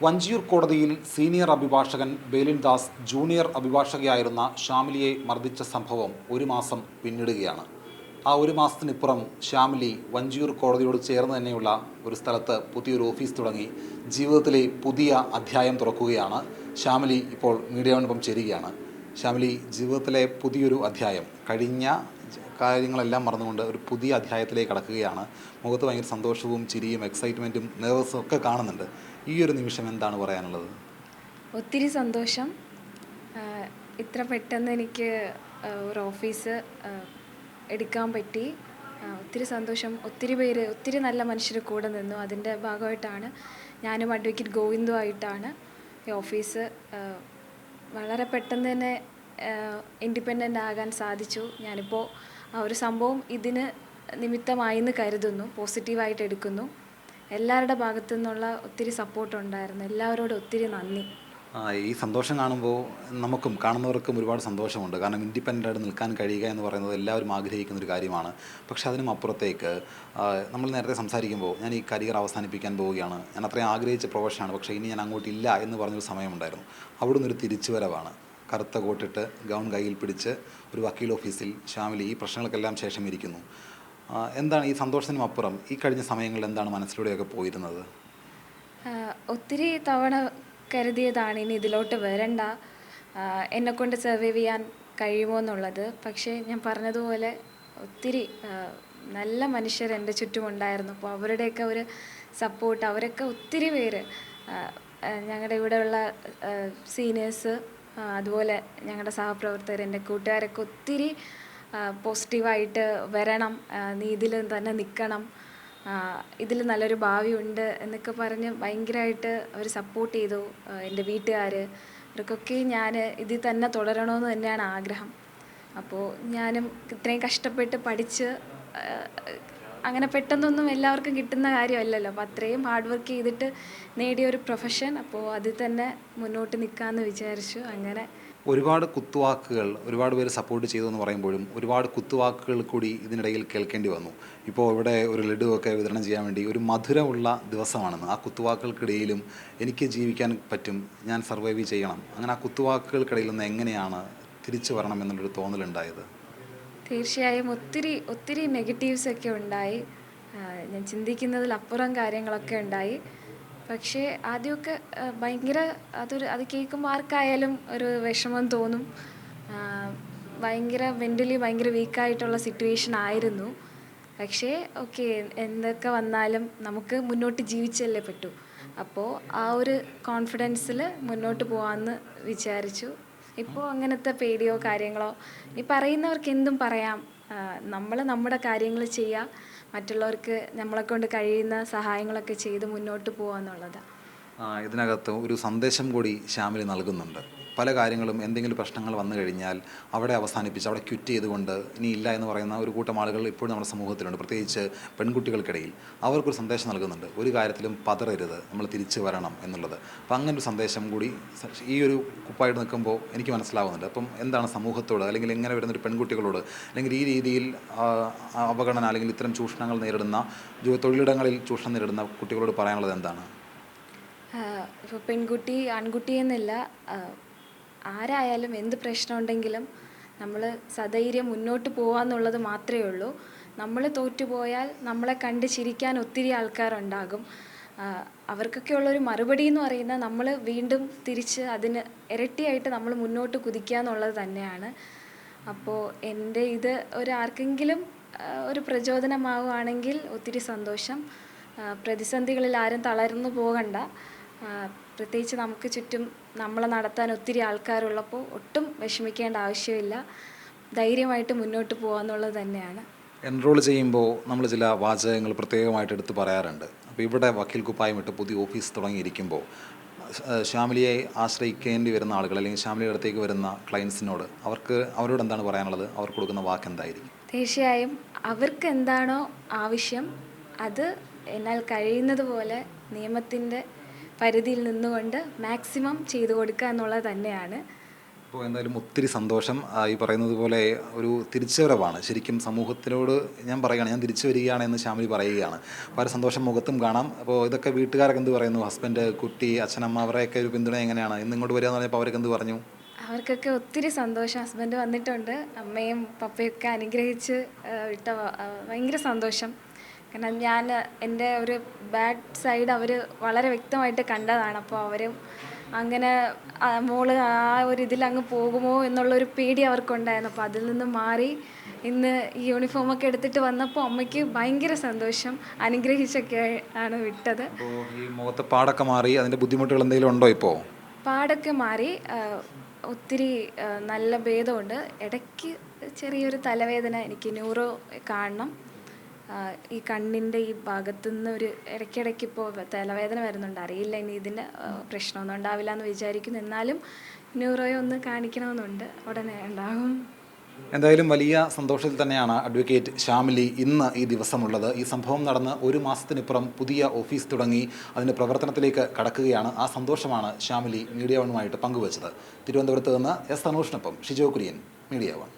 വഞ്ചിയൂർ കോടതിയിൽ സീനിയർ അഭിഭാഷകൻ ബേലിൻ ദാസ് ജൂനിയർ അഭിഭാഷകയായിരുന്ന ഷാമിലിയെ മർദ്ദിച്ച സംഭവം ഒരു മാസം പിന്നിടുകയാണ്. ആ ഒരു മാസത്തിനിപ്പുറം ഷാമിലി വഞ്ചിയൂർ കോടതിയോട് ചേർന്ന് തന്നെയുള്ള ഒരു സ്ഥലത്ത് പുതിയൊരു ഓഫീസ് തുടങ്ങി ജീവിതത്തിലെ പുതിയ അധ്യായം തുറക്കുകയാണ്. ഷാമിലി ഇപ്പോൾ മീഡിയയോടൊപ്പം ചേരുകയാണ്. ഷാമിലി, ജീവിതത്തിലെ പുതിയൊരു അധ്യായം, കഴിഞ്ഞ കാര്യങ്ങളെല്ലാം മറന്നുകൊണ്ട് ഒരു പുതിയ അധ്യായത്തിലേക്ക് കടക്കുകയാണ്. മുഖത്ത് ഭയങ്കര സന്തോഷവും ചിരിയും എക്സൈറ്റ്മെൻറ്റും നെർവസും ഒക്കെ കാണുന്നുണ്ട്. ഈ ഒരു നിമിഷം എന്താണ് പറയാനുള്ളത്? ഒത്തിരി സന്തോഷം. ഇത്ര പെട്ടെന്ന് എനിക്ക് ഒരു ഓഫീസ് എടുക്കാൻ പറ്റി. ഒത്തിരി സന്തോഷം. ഒത്തിരി നല്ല മനുഷ്യർ കൂടെ നിന്നു. അതിൻ്റെ ഭാഗമായിട്ടാണ് ഞാനും അഡ്വക്കേറ്റ് ഗോവിന്ദുമായിട്ടാണ് ഈ ഓഫീസ് വളരെ പെട്ടെന്ന് തന്നെ ഇൻഡിപെൻഡൻ്റ് ആകാൻ സാധിച്ചു. ഞാനിപ്പോൾ ആ ഒരു സംഭവം ഇതിന് നിമിത്തമായെന്ന് കരുതുന്നു, പോസിറ്റീവായിട്ട് എടുക്കുന്നു. എല്ലാവരുടെ ഭാഗത്തു നിന്നുള്ള ഒത്തിരി സപ്പോർട്ടുണ്ടായിരുന്നു. എല്ലാവരോടും ഒത്തിരി നന്ദി. ഈ സന്തോഷം കാണുമ്പോൾ നമുക്കും കാണുന്നവർക്കും ഒരുപാട് സന്തോഷമുണ്ട്. കാരണം ഇൻഡിപെൻഡൻ്റായിട്ട് നിൽക്കാൻ കഴിയുക എന്ന് പറയുന്നത് എല്ലാവരും ആഗ്രഹിക്കുന്ന ഒരു കാര്യമാണ്. പക്ഷേ അതിനും അപ്പുറത്തേക്ക് നമ്മൾ നേരത്തെ സംസാരിക്കുമ്പോൾ ഞാൻ ഈ കരിയർ അവസാനിപ്പിക്കാൻ പോവുകയാണ്, ഞാൻ അത്രയും ആഗ്രഹിച്ച പ്രൊഫഷനാണ്, പക്ഷേ ഇനി ഞാൻ അങ്ങോട്ടില്ല എന്ന് പറഞ്ഞൊരു സമയമുണ്ടായിരുന്നു. അവിടെ നിന്നൊരു തിരിച്ചുവരവാണ്. കറുത്ത കോട്ടിട്ട് ഗൗൺ കയ്യിൽ പിടിച്ച് ഒരു വക്കീൽ ഓഫീസിൽ ഷാമിലി ഈ പ്രശ്നങ്ങൾക്കെല്ലാം ശേഷം ഇരിക്കുന്നു. എന്താണ് ഈ സന്തോഷത്തിനും അപ്പുറം ഈ കഴിഞ്ഞ സമയങ്ങളിൽ എന്താണ് മനസ്സിലൂടെയൊക്കെ പോയിരുന്നത്? ഒത്തിരി തവണ കരുതിയതാണ് ഇനി ഇതിലോട്ട് വരണ്ട, എന്നെക്കൊണ്ട് സർവൈവ് ചെയ്യാൻ കഴിയുമോ എന്നുള്ളത്. പക്ഷേ ഞാൻ പറഞ്ഞതുപോലെ ഒത്തിരി നല്ല മനുഷ്യർ എൻ്റെ ചുറ്റുമുണ്ടായിരുന്നു. അപ്പോൾ അവരുടെയൊക്കെ ഒരു സപ്പോർട്ട്, അവരൊക്കെ ഒത്തിരി പേര്, ഞങ്ങളുടെ ഇവിടെയുള്ള സീനിയേഴ്സ്, അതുപോലെ ഞങ്ങളുടെ സഹപ്രവർത്തകർ, എൻ്റെ കൂട്ടുകാരൊക്കെ ഒത്തിരി പോസിറ്റീവായിട്ട് വരണം, നീ ഇതിൽ തന്നെ നിൽക്കണം, ഇതിൽ നല്ലൊരു ഭാവിയുണ്ട് എന്നൊക്കെ പറഞ്ഞ് ഭയങ്കരമായിട്ട് അവർ സപ്പോർട്ട് ചെയ്തു. എൻ്റെ വീട്ടുകാർ, അവർക്കൊക്കെ ഞാൻ ഇതിൽ തന്നെ തുടരണമെന്ന് തന്നെയാണ് ആഗ്രഹം. അപ്പോൾ ഞാനും ഇത്രയും കഷ്ടപ്പെട്ട് പഠിച്ച്, അങ്ങനെ പെട്ടെന്നൊന്നും എല്ലാവർക്കും കിട്ടുന്ന കാര്യമല്ലല്ലോ. അപ്പോൾ അത്രയും ഹാർഡ് വർക്ക് ചെയ്തിട്ട് നേടിയൊരു പ്രൊഫഷൻ, അപ്പോൾ അതിൽ തന്നെ മുന്നോട്ട് നിൽക്കാമെന്ന് വിചാരിച്ചു. അങ്ങനെ ഒരുപാട് കുത്തുവാക്കുകൾ, ഒരുപാട് പേര് സപ്പോർട്ട് ചെയ്തു എന്ന് പറയുമ്പോഴും ഒരുപാട് കുത്തുവാക്കുകൾ കൂടി ഇതിനിടയിൽ കേൾക്കേണ്ടി വന്നു. ഇപ്പോൾ ഇവിടെ ഒരു ലഡുവൊക്കെ വിതരണം ചെയ്യാൻ വേണ്ടി ഒരു മധുരമുള്ള ദിവസമാണെന്ന്. ആ കുത്തുവാക്കുകൾക്കിടയിലും എനിക്ക് ജീവിക്കാൻ പറ്റും, ഞാൻ സർവൈവ് ചെയ്യണം, അങ്ങനെ ആ കുത്തുവാക്കുകൾക്കിടയിൽ നിന്ന് എങ്ങനെയാണ് തിരിച്ചു വരണം എന്നുള്ളൊരു തോന്നലുണ്ടായത്? തീർച്ചയായും ഒത്തിരി നെഗറ്റീവ്സൊക്കെ ഉണ്ടായി. ഞാൻ ചിന്തിക്കുന്നതിലപ്പുറം കാര്യങ്ങളൊക്കെ ഉണ്ടായി. പക്ഷേ ആദ്യമൊക്കെ ഭയങ്കര അത് കേൾക്കുമ്പോൾ ആർക്കായാലും ഒരു വിഷമം തോന്നും. മെൻ്റലി ഭയങ്കര വീക്കായിട്ടുള്ള സിറ്റുവേഷൻ ആയിരുന്നു. പക്ഷേ ഓക്കെ, എന്തൊക്കെ വന്നാലും നമുക്ക് മുന്നോട്ട് ജീവിച്ചല്ലേ പറ്റൂ. അപ്പോൾ ആ ഒരു കോൺഫിഡൻസിൽ മുന്നോട്ട് പോകാമെന്ന് വിചാരിച്ചു. ഇപ്പോൾ അങ്ങനത്തെ പേടിയോ കാര്യങ്ങളോ, ഈ പറയുന്നവർക്ക് എന്തും പറയാം. നമ്മൾ നമ്മുടെ കാര്യങ്ങൾ ചെയ്യുക, മറ്റുള്ളവർക്ക് നമ്മളെക്കൊണ്ട് കഴിയുന്ന സഹായങ്ങളൊക്കെ ചെയ്ത് മുന്നോട്ട് പോകുക എന്നുള്ളതാണ്. ഇതിനകത്ത് ഒരു സന്ദേശം കൂടി ഷാമിലി നൽകുന്നുണ്ട്. പല കാര്യങ്ങളും, എന്തെങ്കിലും പ്രശ്നങ്ങൾ വന്നു കഴിഞ്ഞാൽ അവിടെ അവസാനിപ്പിച്ച് അവിടെ ക്വിറ്റ് ചെയ്തുകൊണ്ട് ഇനി ഇല്ല എന്ന് പറയുന്ന ഒരു കൂട്ടം ആളുകൾ ഇപ്പോഴും നമ്മുടെ സമൂഹത്തിലുണ്ട്, പ്രത്യേകിച്ച് പെൺകുട്ടികൾക്കിടയിൽ. അവർക്കൊരു സന്ദേശം നൽകുന്നുണ്ട്, ഒരു കാര്യത്തിലും പതറരുത്, നമ്മൾ തിരിച്ചു വരണം എന്നുള്ളത്. അപ്പം അങ്ങനൊരു സന്ദേശം കൂടി ഈ ഒരു കുപ്പായിട്ട് നിൽക്കുമ്പോൾ എനിക്ക് മനസ്സിലാവുന്നുണ്ട്. അപ്പം എന്താണ് സമൂഹത്തോട്, അല്ലെങ്കിൽ ഇങ്ങനെ വരുന്നൊരു പെൺകുട്ടികളോട്, അല്ലെങ്കിൽ ഈ രീതിയിൽ അവഗണന അല്ലെങ്കിൽ ഇത്തരം ചൂഷണങ്ങൾ നേരിടുന്ന, തൊഴിലിടങ്ങളിൽ ചൂഷണം നേരിടുന്ന കുട്ടികളോട് പറയാനുള്ളത് എന്താണ്? ഇപ്പോൾ പെൺകുട്ടി ആൺകുട്ടി എന്നില്ല, ആരായാലും എന്ത് പ്രശ്നമുണ്ടെങ്കിലും നമ്മൾ സധൈര്യം മുന്നോട്ട് പോകാമെന്നുള്ളത് മാത്രമേ ഉള്ളൂ. നമ്മൾ തോറ്റുപോയാൽ നമ്മളെ കണ്ട് ചിരിക്കാൻ ഒത്തിരി ആൾക്കാരുണ്ടാകും. അവർക്കൊക്കെ ഉള്ളൊരു മറുപടി എന്ന് പറയുന്നത് നമ്മൾ വീണ്ടും തിരിച്ച് അതിന് ഇരട്ടിയായിട്ട് നമ്മൾ മുന്നോട്ട് കുതിക്കുക എന്നുള്ളത് തന്നെയാണ്. അപ്പോൾ എൻ്റെ ഇത് ആർക്കെങ്കിലും ഒരു പ്രചോദനമാവുകയാണെങ്കിൽ ഒത്തിരി സന്തോഷം. പ്രതിസന്ധികളിൽ ആരും തളർന്നു പോകണ്ട. പ്രത്യേകിച്ച് നമുക്ക് ചുറ്റും നമ്മളെ നടത്താൻ ഒത്തിരി ആൾക്കാരുള്ളപ്പോൾ ഒട്ടും വിഷമിക്കേണ്ട ആവശ്യമില്ല. ധൈര്യമായിട്ട് മുന്നോട്ട് പോകാമെന്നുള്ളത് തന്നെയാണ്. എൻറോൾ ചെയ്യുമ്പോൾ നമ്മൾ ചില വാചകങ്ങൾ പ്രത്യേകമായിട്ട് എടുത്ത് പറയാറുണ്ട്. അപ്പോൾ ഇവിടെ വക്കീൽ കുപ്പായം ഇട്ട് പുതിയ ഓഫീസ് തുടങ്ങിയിരിക്കുമ്പോൾ ഷാമിലിയെ ആശ്രയിക്കേണ്ടി വരുന്ന ആളുകൾ, അല്ലെങ്കിൽ ഷാമിലിയുടെ അടുത്തേക്ക് വരുന്ന ക്ലയൻസിനോട് അവരോട് എന്താണ് പറയാനുള്ളത്? അവർ കൊടുക്കുന്ന വാക്ക് എന്തായിരിക്കും? തീർച്ചയായും അവർക്ക് എന്താണോ ആവശ്യം അത് എന്നാൽ കഴിയുന്നത് പോലെ നിയമത്തിൻ്റെ പരിധിയിൽ നിന്നുകൊണ്ട് മാക്സിമം ചെയ്തു കൊടുക്കുക എന്നുള്ളത് തന്നെയാണ്. അപ്പോൾ എന്തായാലും ഒത്തിരി സന്തോഷം. ഈ പറയുന്നത് പോലെ ഒരു തിരിച്ചുവരവാണ് ശരിക്കും സമൂഹത്തിനോട്. ഞാൻ പറയുകയാണ്, ഞാൻ തിരിച്ചു വരികയാണ് എന്ന് ശ്യാമിലി പറയുകയാണ്. അപ്പോൾ ആ ഒരു സന്തോഷം മുഖത്തും കാണാം. അപ്പോൾ ഇതൊക്കെ വീട്ടുകാരൊക്കെ എന്ത് പറയുന്നു? ഹസ്ബൻഡ്, കുട്ടി, അച്ഛനമ്മ അവരെയൊക്കെ ഒരു പിന്തുണ എങ്ങനെയാണ്? ഇന്ന് ഇങ്ങോട്ട് വരിക എന്ന് പറഞ്ഞപ്പോൾ അവരൊക്കെ എന്ത് പറഞ്ഞു? അവർക്കൊക്കെ ഒത്തിരി സന്തോഷം. ഹസ്ബൻഡ് വന്നിട്ടുണ്ട്, അമ്മയും പപ്പയൊക്കെ അനുഗ്രഹിച്ച് വിട്ട ഭയങ്കര സന്തോഷം. കാരണം ഞാൻ എൻ്റെ ഒരു ബാഡ് സൈഡ് അവർ വളരെ വ്യക്തമായിട്ട് കണ്ടതാണ്. അപ്പോൾ അവരും അങ്ങനെ മോള് ആ ഒരു ഇതിൽ അങ്ങ് പോകുമോ എന്നുള്ളൊരു പേടി അവർക്കുണ്ടായിരുന്നു. അപ്പോൾ അതിൽ നിന്ന് മാറി ഇന്ന് ഈ യൂണിഫോമൊക്കെ എടുത്തിട്ട് വന്നപ്പോൾ അമ്മയ്ക്ക് ഭയങ്കര സന്തോഷം. അനുഗ്രഹിച്ചൊക്കെ ആണ് വിട്ടത്. അപ്പോൾ ഈ മുഖത്തെ പാടൊക്കെ മാറി അതിൻ്റെ ബുദ്ധിമുട്ടുകൾ എന്തെങ്കിലും ഉണ്ടോ ഇപ്പോൾ? പാടൊക്കെ മാറി, ഒത്തിരി നല്ല ഭേദമുണ്ട്. ഇടയ്ക്ക് ചെറിയൊരു തലവേദന, എനിക്ക് ന്യൂറോ കാണണം. ഈ കണ്ണിൻ്റെ ഈ ഭാഗത്തുനിന്ന് ഒരു ഇടയ്ക്കിടയ്ക്ക് ഇപ്പോൾ തലവേദന വരുന്നുണ്ട്. അറിയില്ല ഇനി ഇതിന് പ്രശ്നമൊന്നും ഉണ്ടാവില്ല എന്ന് വിചാരിക്കുന്നു. എന്നാലും ന്യൂറോയെ ഒന്ന് കാണിക്കണമെന്നുണ്ട്, ഉടനെ ഉണ്ടാകും. എന്തായാലും വലിയ സന്തോഷത്തിൽ തന്നെയാണ് അഡ്വക്കേറ്റ് ശ്യാമിലി ഇന്ന് ഈ ദിവസമുള്ളത്. ഈ സംഭവം നടന്ന് ഒരു മാസത്തിനിപ്പുറം പുതിയ ഓഫീസ് തുടങ്ങി അതിൻ്റെ പ്രവർത്തനത്തിലേക്ക് കടക്കുകയാണ്. ആ സന്തോഷമാണ് ശ്യാമിലി മീഡിയ വണ്ണുമായിട്ട് പങ്കുവച്ചത്. തിരുവനന്തപുരത്ത് നിന്ന് എസ് തനൂഷിനൊപ്പം ഷിജോ കുര്യൻ, മീഡിയ വൺ.